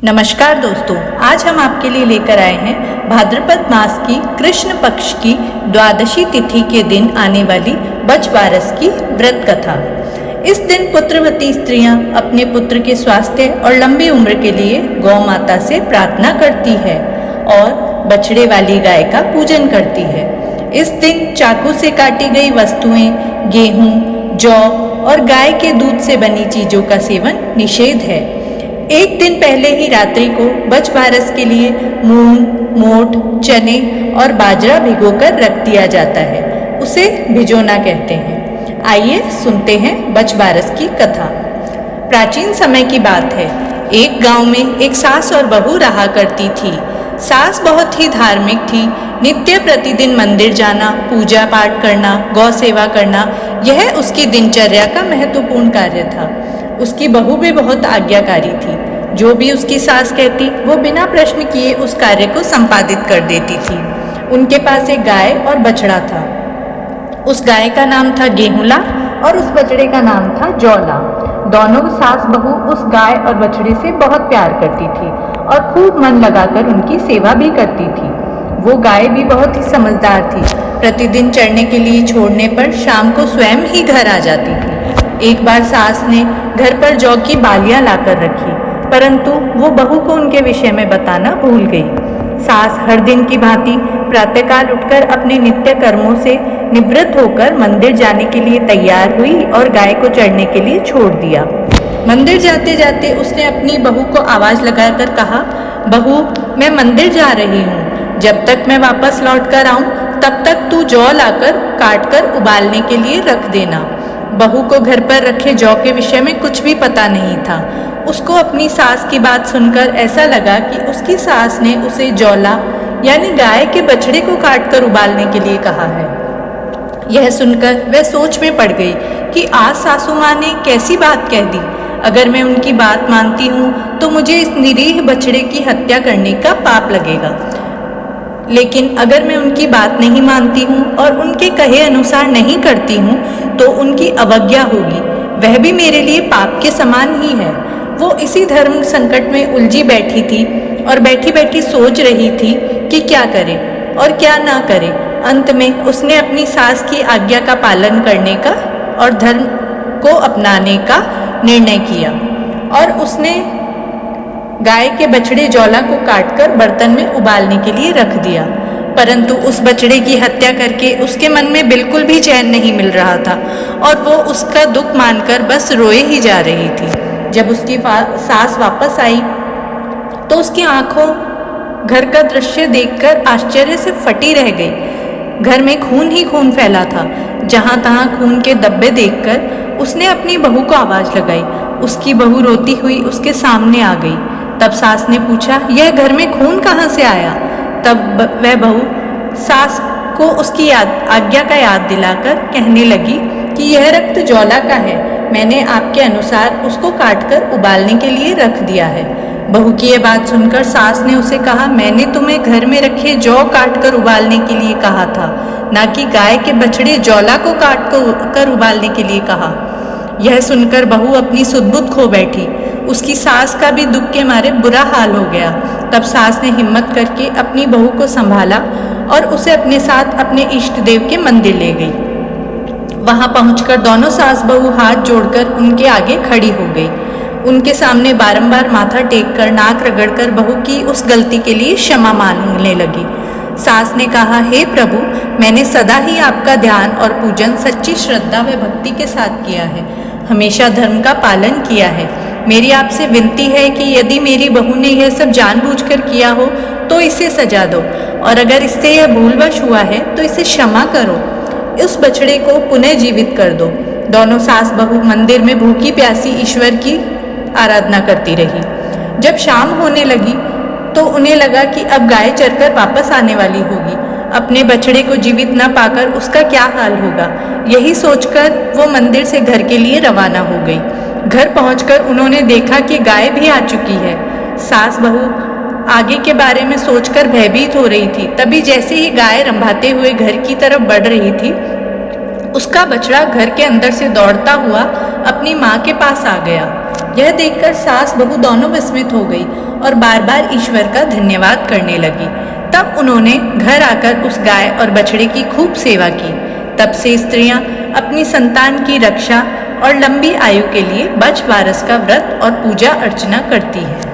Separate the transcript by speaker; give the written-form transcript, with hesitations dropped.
Speaker 1: नमस्कार दोस्तों, आज हम आपके लिए लेकर आए हैं भाद्रपद मास की कृष्ण पक्ष की द्वादशी तिथि के दिन आने वाली बच बारस की व्रत कथा। इस दिन पुत्रवती स्त्रियां अपने पुत्र के स्वास्थ्य और लंबी उम्र के लिए गौ माता से प्रार्थना करती है और बछड़े वाली गाय का पूजन करती है। इस दिन चाकू से काटी गई वस्तुएं, गेहूं, जौ और गाय के दूध से बनी चीजों का सेवन निषेध है। एक दिन पहले ही रात्रि को बच बारस के लिए मूंग, मोठ, चने और बाजरा भिगोकर रख दिया जाता है। उसे भिजोना कहते हैं। आइए सुनते हैं बच बारस की कथा। प्राचीन समय की बात है। एक गांव में एक सास और बहू रहा करती थी। सास बहुत ही धार्मिक थी। नित्य प्रतिदिन मंदिर जाना, पूजा पाठ करना, गौ सेवा करना, यह उसकी दिनचर्या का महत्वपूर्ण कार्य था। उसकी बहू भी बहुत आज्ञाकारी थी। जो भी उसकी सास कहती वो बिना प्रश्न किए उस कार्य को संपादित कर देती थी। उनके पास एक गाय और बछड़ा था। उस गाय का नाम था गेहूंला और उस बछड़े का नाम था जौला। दोनों सास बहू उस गाय और बछड़े से बहुत प्यार करती थी और खूब मन लगाकर उनकी सेवा भी करती थी। वो गाय भी बहुत ही समझदार थी। प्रतिदिन चरने के लिए छोड़ने पर शाम को स्वयं ही घर आ जाती थी। एक बार सास ने घर पर जौ की बालियां लाकर रखी, परंतु वो बहू को उनके विषय में बताना भूल गई। सास हर दिन की भांति प्रातःकाल उठकर अपने नित्य कर्मों से निवृत्त होकर मंदिर जाने के लिए तैयार हुई और गाय को चरने के लिए छोड़ दिया। मंदिर जाते जाते उसने अपनी बहू को आवाज लगाकर कहा, बहू, मैं मंदिर जा रही हूँ। जब तक मैं वापस लौट कर आऊँ तब तक तू जौ लाकर काट कर उबालने के लिए रख देना। बहू को घर पर रखे जौ के विषय में कुछ भी पता नहीं था। उसको अपनी सास की बात सुनकर ऐसा लगा कि उसकी सास ने उसे जौला यानी गाय के बछड़े को काटकर उबालने के लिए कहा है। यह सुनकर वह सोच में पड़ गई कि आज सासू माँ ने कैसी बात कह दी। अगर मैं उनकी बात मानती हूँ तो मुझे इस निरीह बछड़े की हत्या करने का पाप लगेगा, लेकिन अगर मैं उनकी बात नहीं मानती हूँ और उनके कहे अनुसार नहीं करती हूँ तो उनकी अवज्ञा होगी। वह भी मेरे लिए पाप के समान ही है। वो इसी धर्म संकट में उलझी बैठी थी और बैठी बैठी सोच रही थी कि क्या करे और क्या ना करे। अंत में उसने अपनी सास की आज्ञा का पालन करने का और धर्म को अपनाने का निर्णय किया और उसने गाय के बछड़े जौला को काटकर बर्तन में उबालने के लिए रख दिया। परंतु उस बछड़े की हत्या करके उसके मन में बिल्कुल भी चैन नहीं मिल रहा था और वो उसका दुख मानकर बस रोए ही जा रही थी। जब उसकी सास वापस आई तो उसकी आंखों घर का दृश्य देखकर आश्चर्य से फटी रह गई। घर में खून ही खून फैला था। जहां तहां खून के धब्बे देखकर उसने अपनी बहू को आवाज लगाई। उसकी बहू रोती हुई उसके सामने आ गई। तब सास ने पूछा, यह घर में खून कहाँ से आया? तब वह बहू सास को उसकी आज्ञा का याद दिलाकर कहने लगी कि यह रक्त जौला का है। मैंने आपके अनुसार उसको काटकर उबालने के लिए रख दिया है। बहू की यह बात सुनकर सास ने उसे कहा, मैंने तुम्हें घर में रखे जौ काटकर उबालने के लिए कहा था, ना कि गाय के बछड़े जौला को काट कर उबालने के लिए कहा। यह सुनकर बहू अपनी सुध-बुध खो बैठी। उसकी सास का भी दुख के मारे बुरा हाल हो गया। तब सास ने हिम्मत करके अपनी बहू को संभाला और उसे अपने साथ अपने इष्ट देव के मंदिर ले गई। वहां पहुंचकर दोनों सास बहू हाथ जोड़कर उनके आगे खड़ी हो गई। उनके सामने बारंबार माथा टेककर नाक रगड़कर बहू की उस गलती के लिए क्षमा मांगने लगी। सास ने कहा, हे प्रभु, मैंने सदा ही आपका ध्यान और पूजन सच्ची श्रद्धा व भक्ति के साथ किया है। हमेशा धर्म का पालन किया है। मेरी आपसे विनती है कि यदि मेरी बहू ने यह सब जानबूझकर किया हो तो इसे सजा दो, और अगर इससे यह भूलवश हुआ है तो इसे क्षमा करो। उस बछड़े को पुनः जीवित कर दो। दोनों सास बहू मंदिर में भूखी प्यासी ईश्वर की आराधना करती रही। जब शाम होने लगी तो उन्हें लगा कि अब गाय चरकर वापस आने वाली होगी। अपने बछड़े को जीवित न पाकर उसका क्या हाल होगा, यही सोचकर वो मंदिर से घर के लिए रवाना हो गई। घर पहुंचकर उन्होंने देखा कि गाय भी आ चुकी है। सास बहू आगे के बारे में सोचकर भयभीत हो रही थी। तभी जैसे ही गाय रंभाते हुए घर की तरफ बढ़ रही थी, उसका बछड़ा घर के अंदर से दौड़ता हुआ अपनी माँ के पास आ गया। यह देखकर सास बहू दोनों विस्मित हो गई और बार बार ईश्वर का धन्यवाद करने लगी। तब उन्होंने घर आकर उस गाय और बछड़े की खूब सेवा की। तब से स्त्रियां अपनी संतान की रक्षा और लंबी आयु के लिए बछ बारस का व्रत और पूजा अर्चना करती हैं।